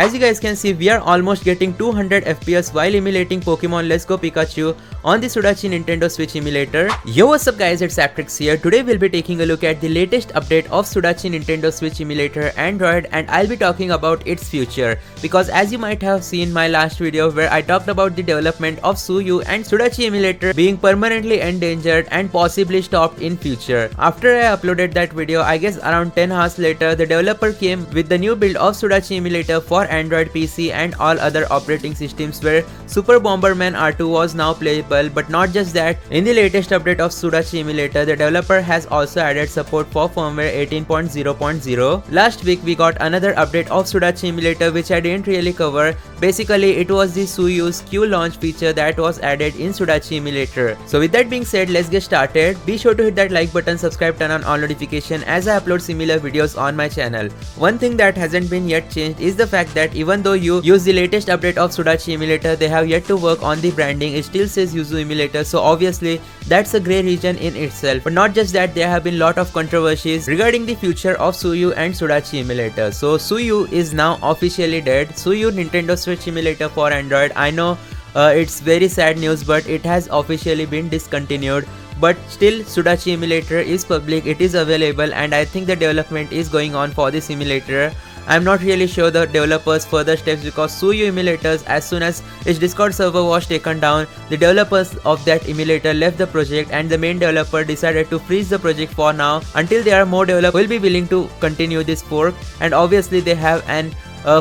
As you guys can see, we are almost getting 200 FPS while emulating Pokemon Let's Go Pikachu on the SUDACHI Nintendo Switch emulator. Yo, what's up guys, it's ApTreX here. Today we'll be taking a look at the latest update of SUDACHI Nintendo Switch emulator Android, and I'll be talking about its future. Because as you might have seen my last video where I talked about the development of Suyu and SUDACHI emulator being permanently endangered and possibly stopped in future. After I uploaded that video, I guess around 10 hours later, the developer came with the new build of SUDACHI emulator for Android, PC and all other operating systems where Super Bomberman R2 was now playable. But not just that, in the latest update of SUDACHI emulator, the developer has also added support for firmware 18.0.0. Last week we got another update of SUDACHI emulator which I didn't really cover. Basically it was the Suyu's Q launch feature that was added in SUDACHI emulator. So with that being said, let's get started. Be sure to hit that like button, subscribe, turn on all notification as I upload similar videos on my channel. One thing that hasn't been yet changed is the fact that even though you use the latest update of SUDACHI emulator, they have yet to work on the branding. It still says Yuzu emulator, so obviously that's a grey region in itself. But not just that, there have been lot of controversies regarding the future of Suyu and SUDACHI emulator. So Suyu is now officially dead. Suyu Nintendo Switch emulator for Android. I know it's very sad news, but it has officially been discontinued. But still SUDACHI emulator is public, it is available, and I think the development is going on for this emulator. I'm not really sure the developers' further steps because Suyu emulators, as soon as its Discord server was taken down, the developers of that emulator left the project and the main developer decided to freeze the project for now until there are more developers who will be willing to continue this fork, and obviously they have an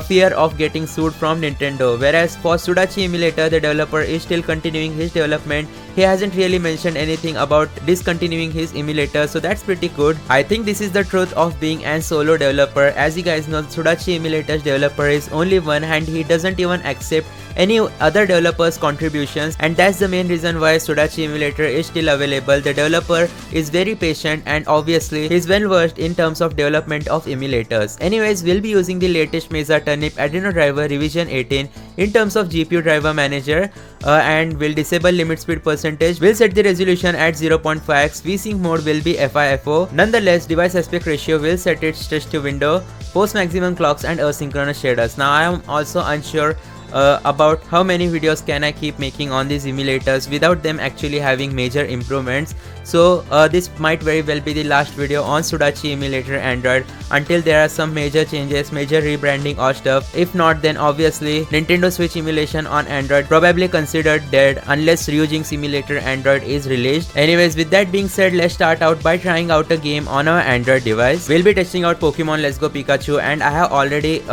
fear of getting sued from Nintendo. Whereas for SUDACHI emulator, the developer is still continuing his development. He hasn't really mentioned anything about discontinuing his emulator, so that's pretty good. I think this is the truth of being a solo developer. As you guys know, SUDACHI emulator's developer is only one and he doesn't even accept any other developers' contributions, and that's the main reason why SUDACHI emulator is still available. The developer is very patient and obviously he's well versed in terms of development of emulators. Anyways, we'll be using the latest Mesa Turnip Adreno driver revision 18 in terms of GPU driver manager, and will disable limit speed percentage. We'll set the resolution at 0.5x. VSync mode will be FIFO. Nonetheless, device aspect ratio will set it stretch to window, post maximum clocks and asynchronous shaders. Now I am also unsure about how many videos can I keep making on these emulators without them actually having major improvements. So this might very well be the last video on SUDACHI emulator Android until there are some major changes, major rebranding or stuff. If not, then obviously Nintendo Switch emulation on Android probably considered dead unless Ryujinx emulator Android is released. Anyways, with that being said, let's start out by trying out a game on our Android device. We'll be testing out Pokemon Let's Go Pikachu, and I have already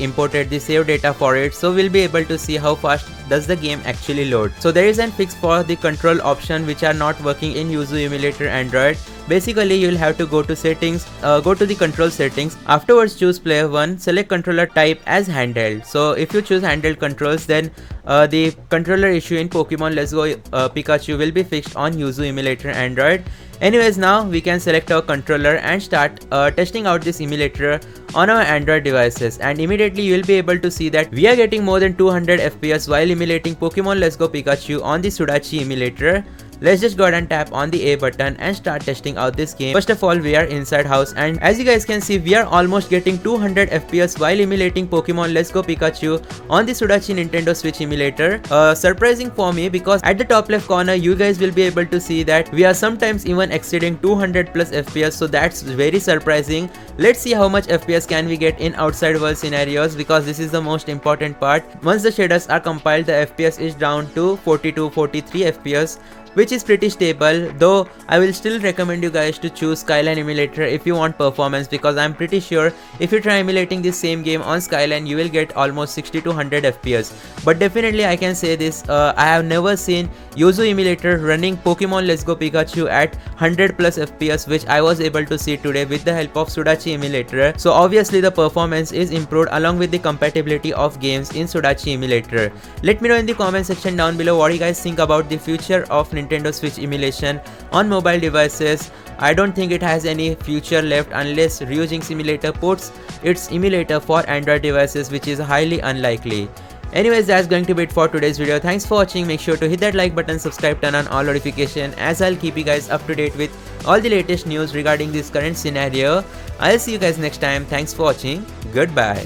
imported the save data for it, so we'll be able to see how fast does the game actually load. So there is an fix for the control option which are not working in Yuzu emulator Android. Basically, you'll have to go to settings, go to the control settings, afterwards choose player 1, select controller type as handheld. So if you choose handheld controls, then the controller issue in Pokemon Let's Go Pikachu will be fixed on Yuzu emulator Android. Anyways, now we can select our controller and start testing out this emulator on our Android devices, and immediately you will be able to see that we are getting more than 200 FPS while emulating Pokemon Let's Go Pikachu on the SUDACHI emulator. Let's just go ahead and tap on the A button and start testing out this game. First of all, we are inside house, and as you guys can see, we are almost getting 200 FPS while emulating Pokemon Let's Go Pikachu on the SUDACHI Nintendo Switch emulator. Surprising for me, because at the top left corner you guys will be able to see that we are sometimes even exceeding 200 plus FPS, so that's very surprising. Let's see how much FPS can we get in outside world scenarios, because this is the most important part. Once the shaders are compiled, the FPS is down to 42-43 FPS, which is pretty stable, though I will still recommend you guys to choose Skyline emulator if you want performance, because I'm pretty sure if you try emulating this same game on Skyline, you will get almost 60 to 100 FPS. But definitely I can say this, I have never seen Yuzu emulator running Pokemon Let's Go Pikachu at 100 plus FPS, which I was able to see today with the help of SUDACHI emulator. So obviously the performance is improved along with the compatibility of games in SUDACHI emulator. Let me know in the comment section down below what you guys think about the future of Nintendo Switch emulation on mobile devices. I don't think it has any future left unless Ryujinx emulator ports its emulator for Android devices, which is highly unlikely. Anyways, that's going to be it for today's video. Thanks for watching. Make sure to hit that like button, subscribe, turn on all notifications, as I'll keep you guys up to date with all the latest news regarding this current scenario. I'll see you guys next time. Thanks for watching. Goodbye.